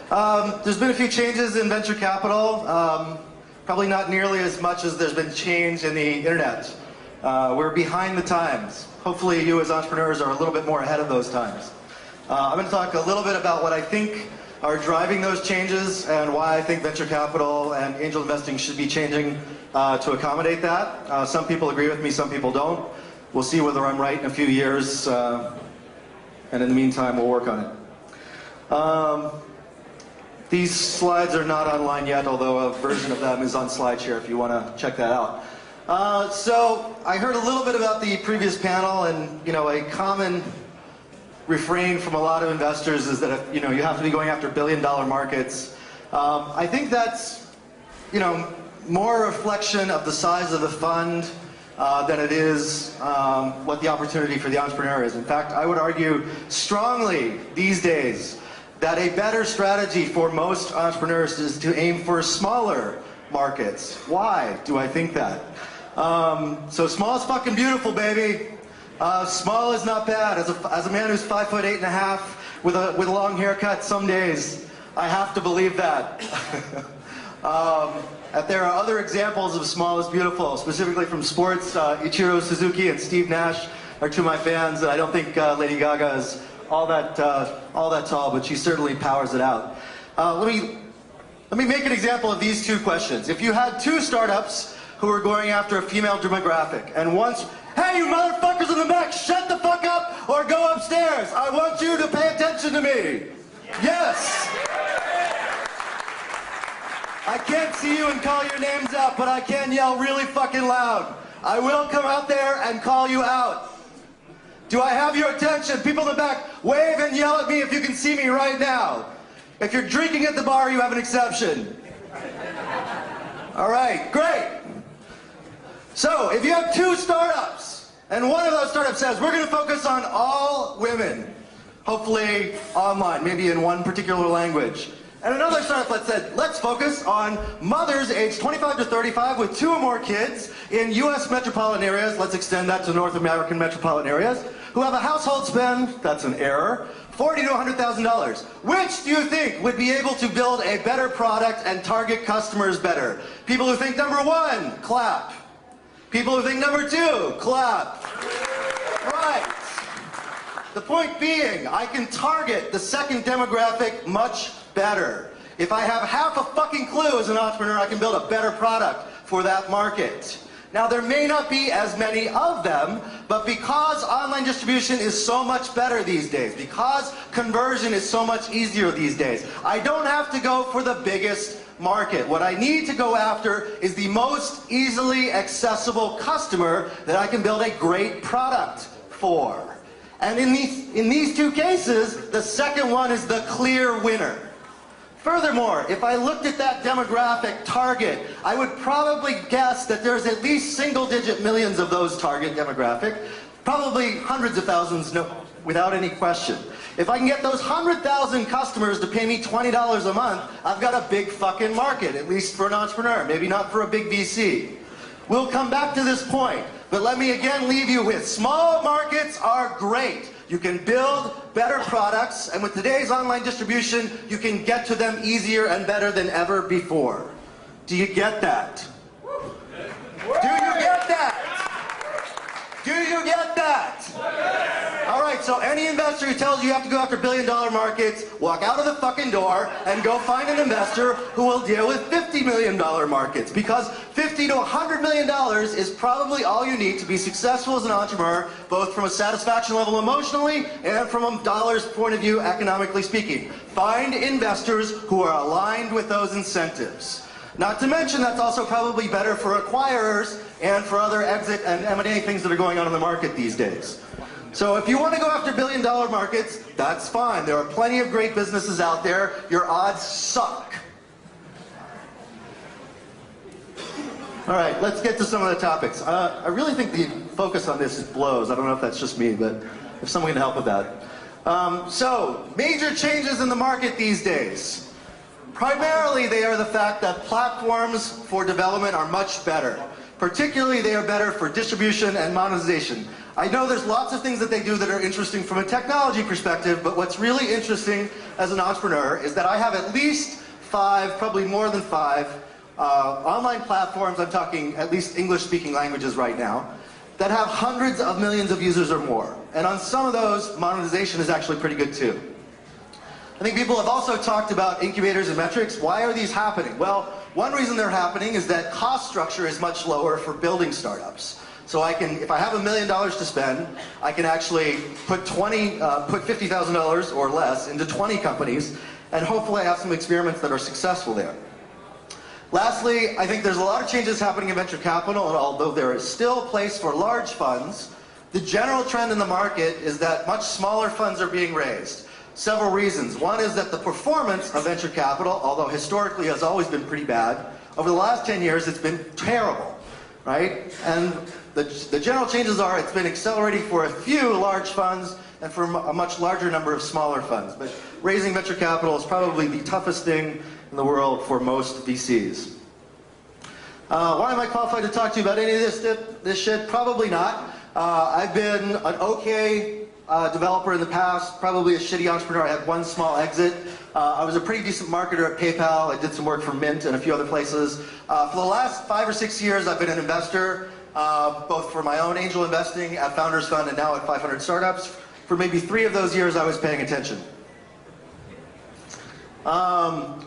There's been a few changes in venture capital. Probably not nearly as much as there's been change in the internet. We're behind the times. Hopefully you as entrepreneurs are a little bit more ahead of those times. I'm going to talk a little bit about what I think are driving those changes and why I think venture capital and angel investing should be changing to accommodate that. Some people agree with me, some people don't. We'll see whether I'm right in a few years, and in the meantime we'll work on it. These slides are not online yet, although a version of them is on SlideShare if you want to check that out. So I heard a little bit about the previous panel, and a common refrain from a lot of investors is that you have to be going after billion-dollar markets. I think that's more a reflection of the size of the fund than it is what the opportunity for the entrepreneur is. In fact, I would argue strongly these days that a better strategy for most entrepreneurs is to aim for smaller markets. Why do I think that? So small is fucking beautiful, baby. Small is not bad. As a man who's 5'8.5" with a long haircut, some days I have to believe that. There are other examples of small is beautiful, specifically from sports. Ichiro Suzuki and Steve Nash are two of my fans. I don't think Lady Gaga is all that tall, but she certainly powers it out. Let me make an example of these two questions. If you had two startups who were going after a female demographic, and once, hey, you motherfuckers in the back, shut the fuck up or go upstairs. I want you to pay attention to me. Yes. I can't see you and call your names out, but I can yell really fucking loud. I will come out there and call you out. Do I have your attention? People in the back, wave and yell at me if you can see me right now. If you're drinking at the bar, you have an exception. All right, great. So, if you have two startups, and one of those startups says, we're going to focus on all women, hopefully online, maybe in one particular language. And another startup that said, let's focus on mothers aged 25 to 35 with 2 or more kids in U.S. metropolitan areas, let's extend that to North American metropolitan areas, who have a household spend, that's an error, $40,000 to $100,000. Which do you think would be able to build a better product and target customers better? People who think number 1, clap. People who think number 2, clap. Right. The point being, I can target the second demographic much better. If I have half a fucking clue as an entrepreneur, I can build a better product for that market. Now, there may not be as many of them, but because online distribution is so much better these days, because conversion is so much easier these days, I don't have to go for the biggest market. What I need to go after is the most easily accessible customer that I can build a great product for. And in these two cases, the second one is the clear winner. Furthermore, if I looked at that demographic target, I would probably guess that there's at least single-digit millions of those target demographic, probably hundreds of thousands, no, without any question. If I can get those 100,000 customers to pay me $20 a month, I've got a big fucking market, at least for an entrepreneur, maybe not for a big VC. We'll come back to this point, but let me again leave you with small markets are great. You can build better products, and with today's online distribution, you can get to them easier and better than ever before. Do you get that? Do you get that? Do you get that? All right, so any investor who tells you have to go after billion-dollar markets, walk out of the fucking door and go find an investor who will deal with $50 million markets, because $50 to $100 million is probably all you need to be successful as an entrepreneur, both from a satisfaction level emotionally and from a dollar's point of view, economically speaking. Find investors who are aligned with those incentives. Not to mention that's also probably better for acquirers and for other exit and M&A things that are going on in the market these days. So if you want to go after billion-dollar markets, that's fine. There are plenty of great businesses out there. Your odds suck. All right, let's get to some of the topics. I really think the focus on this blows. I don't know if that's just me, but if someone can help with that. So, major changes in the market these days. Primarily, they are the fact that platforms for development are much better. Particularly, they are better for distribution and monetization. I know there's lots of things that they do that are interesting from a technology perspective, but what's really interesting as an entrepreneur is that I have at least 5, probably more than 5, online platforms, I'm talking at least English-speaking languages right now, that have hundreds of millions of users or more. And on some of those, monetization is actually pretty good too. I think people have also talked about incubators and metrics. Why are these happening? Well, one reason they're happening is that cost structure is much lower for building startups. So I can, if I have $1 million to spend, I can actually put $50,000 or less into 20 companies, and hopefully I have some experiments that are successful there. Lastly, I think there's a lot of changes happening in venture capital, and although there is still a place for large funds, the general trend in the market is that much smaller funds are being raised. Several reasons. One is that the performance of venture capital, although historically has always been pretty bad, over the last 10 years it's been terrible, right? And the general changes are it's been accelerating for a few large funds and for a much larger number of smaller funds. But raising venture capital is probably the toughest thing in the world for most VCs. Why am I qualified to talk to you about any of this shit? Probably not. I've been an okay developer in the past, probably a shitty entrepreneur. I had one small exit. I was a pretty decent marketer at PayPal. I did some work for Mint and a few other places. For the last 5 or 6 years, I've been an investor, both for my own angel investing at Founders Fund and now at 500 Startups. For maybe 3 of those years, I was paying attention.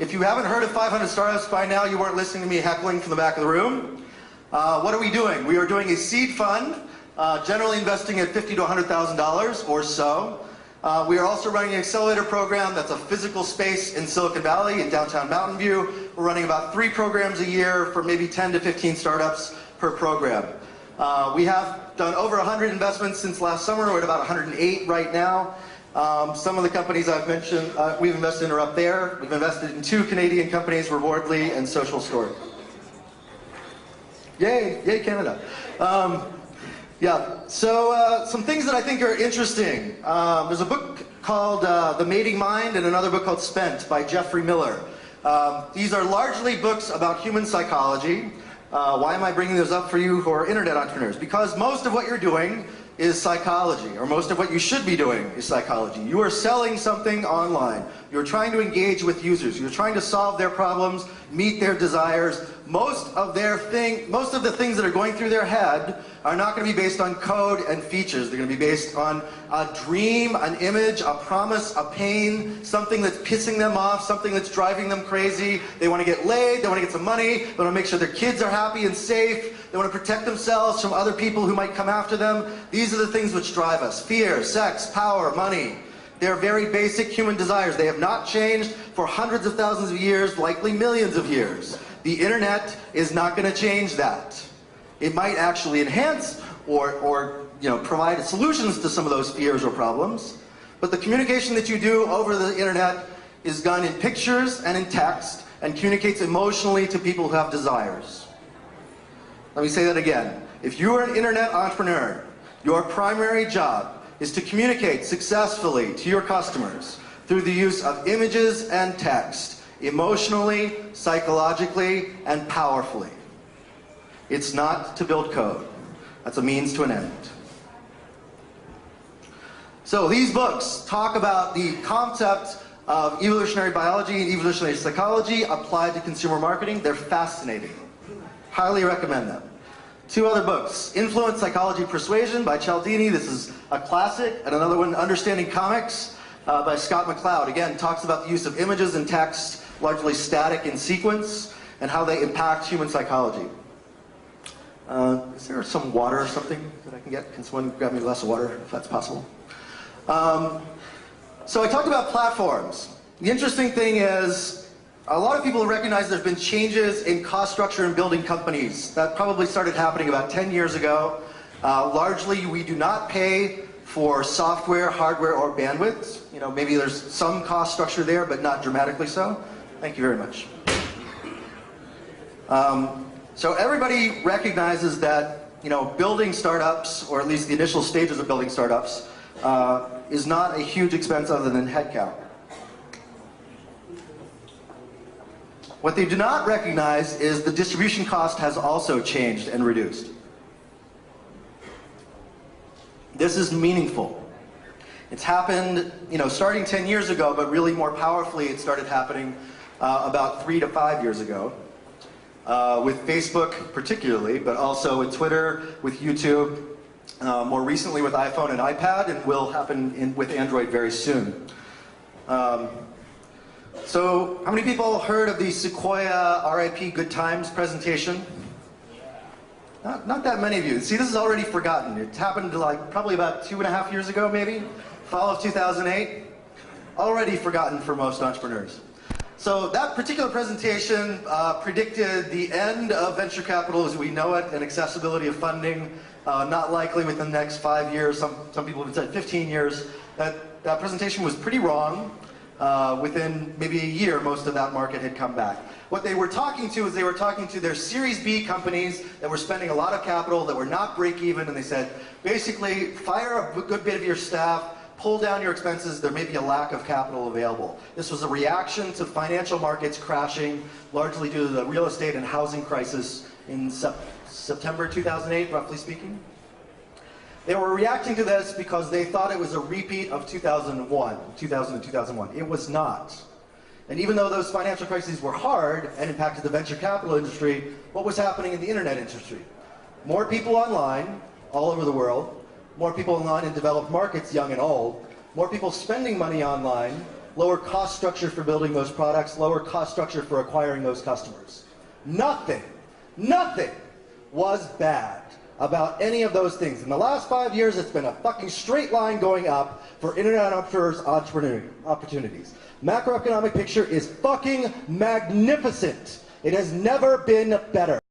If you haven't heard of 500 Startups by now, you weren't listening to me heckling from the back of the room. What are we doing? We are doing a seed fund, generally investing at $50,000 to $100,000 or so. We are also running an accelerator program that's a physical space in Silicon Valley, in downtown Mountain View. We're running about 3 programs a year for maybe 10 to 15 startups per program. We have done over 100 investments since last summer. We're at about 108 right now. Some of the companies I've mentioned, we've invested in are up there. We've invested in 2 Canadian companies, Rewardly and Social Story. Yay, yay Canada. Yeah, so some things that I think are interesting. There's a book called The Mating Mind and another book called Spent by Jeffrey Miller. These are largely books about human psychology. Why am I bringing those up for you who are internet entrepreneurs? Because most of what you're doing is psychology, or most of what you should be doing is psychology. You are selling something online. You're trying to engage with users. You're trying to solve their problems, meet their desires. Most of the things that are going through their head are not going to be based on code and features. They're going to be based on a dream, an image, a promise, a pain, something that's pissing them off, something that's driving them crazy. They want to get laid, they want to get some money, they want to make sure their kids are happy and safe, they want to protect themselves from other people who might come after them. These are the things which drive us. Fear, sex, power, money. They're very basic human desires. They have not changed for hundreds of thousands of years, likely millions of years. The internet is not going to change that. It might actually enhance or provide solutions to some of those fears or problems. But the communication that you do over the internet is done in pictures and in text and communicates emotionally to people who have desires. Let me say that again. If you are an internet entrepreneur, your primary job is to communicate successfully to your customers through the use of images and text, emotionally, psychologically, and powerfully. It's not to build code. That's a means to an end. So these books talk about the concept of evolutionary biology and evolutionary psychology applied to consumer marketing. They're fascinating. Highly recommend them. 2 other books, Influence, Psychology, Persuasion by Cialdini. This is a classic. And another one, Understanding Comics by Scott Mcclure. Again, talks about the use of images and text, largely static in sequence, and how they impact human psychology. Is there some water or something that I can get? Can someone grab me a glass of water, if that's possible? So I talked about platforms. The interesting thing is, a lot of people recognize there's been changes in cost structure in building companies. That probably started happening about 10 years ago. Largely, we do not pay for software, hardware, or bandwidth. Maybe there's some cost structure there, but not dramatically so. Thank you very much. So everybody recognizes that building startups, or at least the initial stages of building startups, is not a huge expense other than headcount. What they do not recognize is the distribution cost has also changed and reduced. This is meaningful. It's happened, starting 10 years ago, but really more powerfully it started happening about 3 to 5 years ago. With Facebook particularly, but also with Twitter, with YouTube, more recently with iPhone and iPad, and will happen with Android very soon. So, how many people heard of the Sequoia RIP Good Times presentation? Not that many of you. See, this is already forgotten. It happened probably about 2.5 years ago, maybe? Fall of 2008. Already forgotten for most entrepreneurs. So that particular presentation predicted the end of venture capital as we know it and accessibility of funding, not likely within the next 5 years. Some people have said 15 years. That presentation was pretty wrong. Within maybe a year, most of that market had come back. What they were talking to is they were talking to their Series B companies that were spending a lot of capital, that were not break even, and they said, basically, fire a good bit of your staff, pull down your expenses, there may be a lack of capital available. This was a reaction to financial markets crashing, largely due to the real estate and housing crisis in September 2008, roughly speaking. They were reacting to this because they thought it was a repeat of 2000 and 2001. It was not. And even though those financial crises were hard and impacted the venture capital industry, what was happening in the internet industry? More people online, all over the world, more people online in developed markets, young and old, more people spending money online, lower cost structure for building those products, lower cost structure for acquiring those customers. Nothing was bad about any of those things. In the last 5 years, it's been a fucking straight line going up for internet entrepreneurs' opportunities. Macroeconomic picture is fucking magnificent. It has never been better.